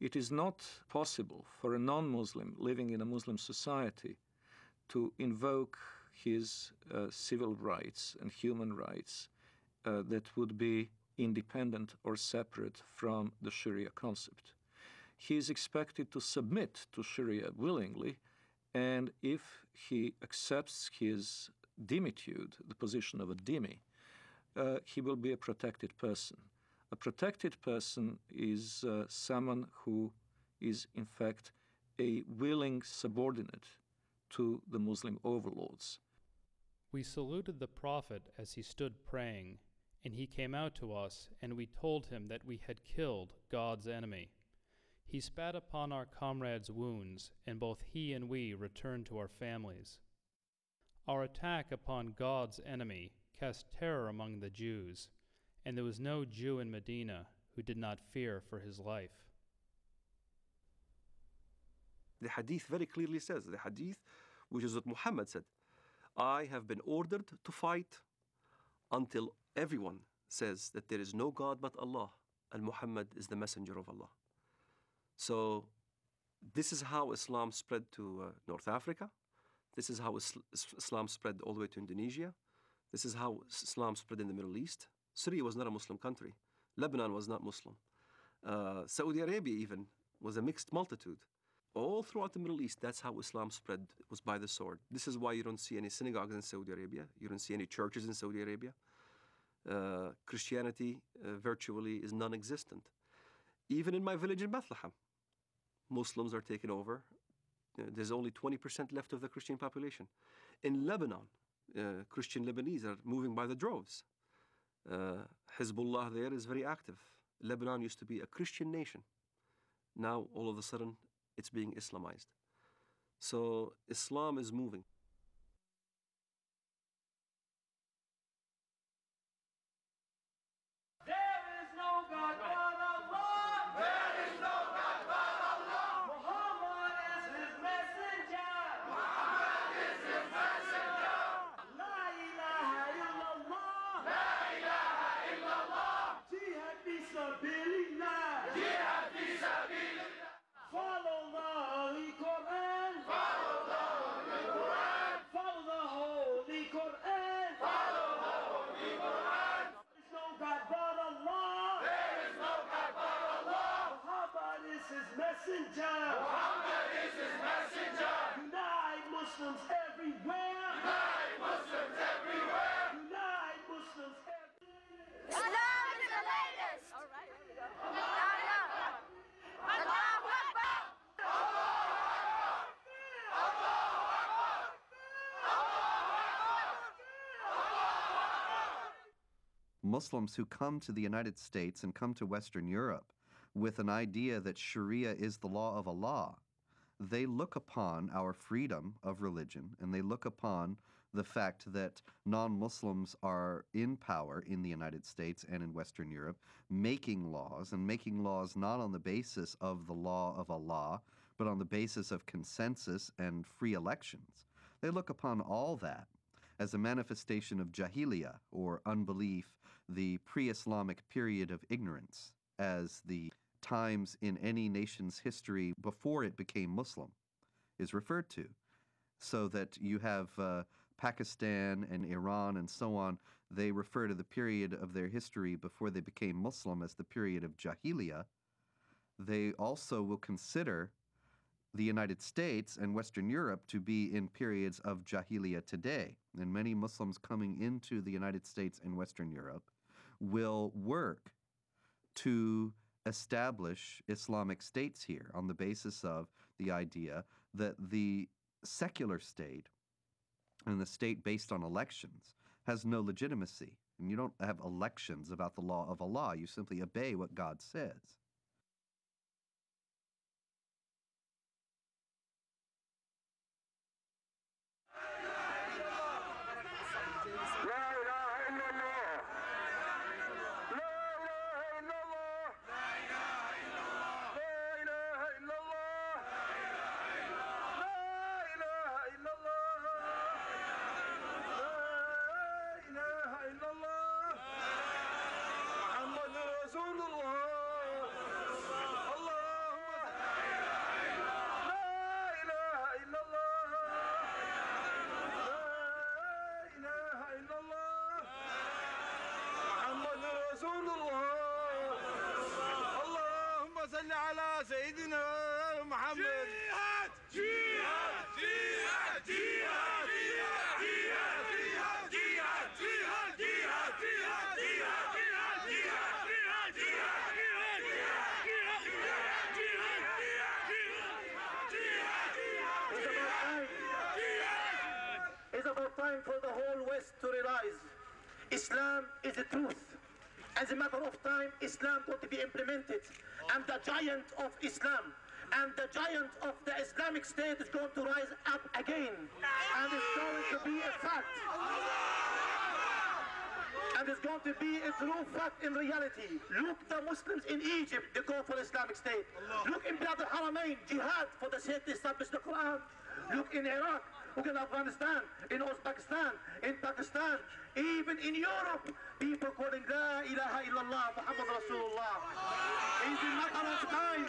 It is not possible for a non-Muslim living in a Muslim society to invoke his civil rights and human rights that would be independent or separate from the Sharia concept. He is expected to submit to Sharia willingly, and if he accepts his dhimmitude, the position of a dhimmi, he will be a protected person. A protected person is someone who is, in fact, a willing subordinate to the Muslim overlords. We saluted the Prophet as he stood praying, and he came out to us, and we told him that we had killed God's enemy. He spat upon our comrades' wounds, and both he and we returned to our families. Our attack upon God's enemy cast terror among the Jews, and there was no Jew in Medina who did not fear for his life. The hadith very clearly says, the hadith, which is what Muhammad said, I have been ordered to fight until everyone says that there is no God but Allah, and Muhammad is the messenger of Allah. So this is how Islam spread to North Africa. This is how Islam spread all the way to Indonesia. This is how Islam spread in the Middle East. Syria was not a Muslim country. Lebanon was not Muslim. Saudi Arabia even was a mixed multitude. All throughout the Middle East, that's how Islam spread, was by the sword. This is why you don't see any synagogues in Saudi Arabia. You don't see any churches in Saudi Arabia. Christianity virtually is non-existent. Even in my village in Bethlehem, Muslims are taken over. There's only 20% left of the Christian population. In Lebanon, Christian Lebanese are moving by the droves. Hezbollah there is very active. Lebanon used to be a Christian nation. Now, all of a sudden, it's being Islamized. So Islam is moving. There is no God but Allah. There is no God but Allah. Muhammad is his messenger. Muhammad is his messenger. La ilaha illallah. La ilaha illallah. Jihad fi sabilillah. Jihad fi sabilillah. Follow the Holy Quran. Follow the Holy Quran. Follow the Holy Quran. Follow the Holy Quran. There is no God but Allah. There is no God but Allah. Muhammad is his messenger. Muhammad is his messenger. Unite Muslims everywhere. Unite Muslims everywhere. Unite Muslims everywhere. Islam is the latest. All right. Allah. Allahu Akbar. Muslims who come to the United States and come to Western Europe with an idea that Sharia is the law of Allah, they look upon our freedom of religion, and they look upon the fact that non-Muslims are in power in the United States and in Western Europe, making laws, and making laws not on the basis of the law of Allah, but on the basis of consensus and free elections. They look upon all that as a manifestation of jahiliyyah, or unbelief, the pre-Islamic period of ignorance, as the times in any nation's history before it became Muslim is referred to. So that you have Pakistan and Iran and so on, they refer to the period of their history before they became Muslim as the period of jahiliyyah. They also will consider the United States and Western Europe to be in periods of jahiliyyah today. And many Muslims coming into the United States and Western Europe will work to establish Islamic states here on the basis of the idea that the secular state and the state based on elections has no legitimacy. And you don't have elections about the law of Allah. You simply obey what God says. رسول الله اللهم صل على سيدنا محمد جهاد جهاد جهاد جهاد جهاد جهاد جهاد جهاد جهاد جهاد It's about time for the whole West to realize Islam is the truth. As a matter of time, Islam going to be implemented. And the giant of Islam and the giant of the Islamic State is going to rise up again. And it's going to be a fact. And it's going to be a true fact in reality. Look, the Muslims in Egypt, they go for Islamic State. Look in Bilad al-Haramain, jihad for the sake to establish the Quran. Look in Iraq, look in Afghanistan, in Uzbekistan, in Pakistan, even in Europe, people calling La ilaha illallah, Muhammad Rasulullah. It's a matter of time.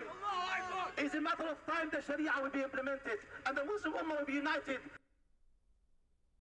It's a matter of time the Sharia will be implemented and the Muslim Ummah will be united.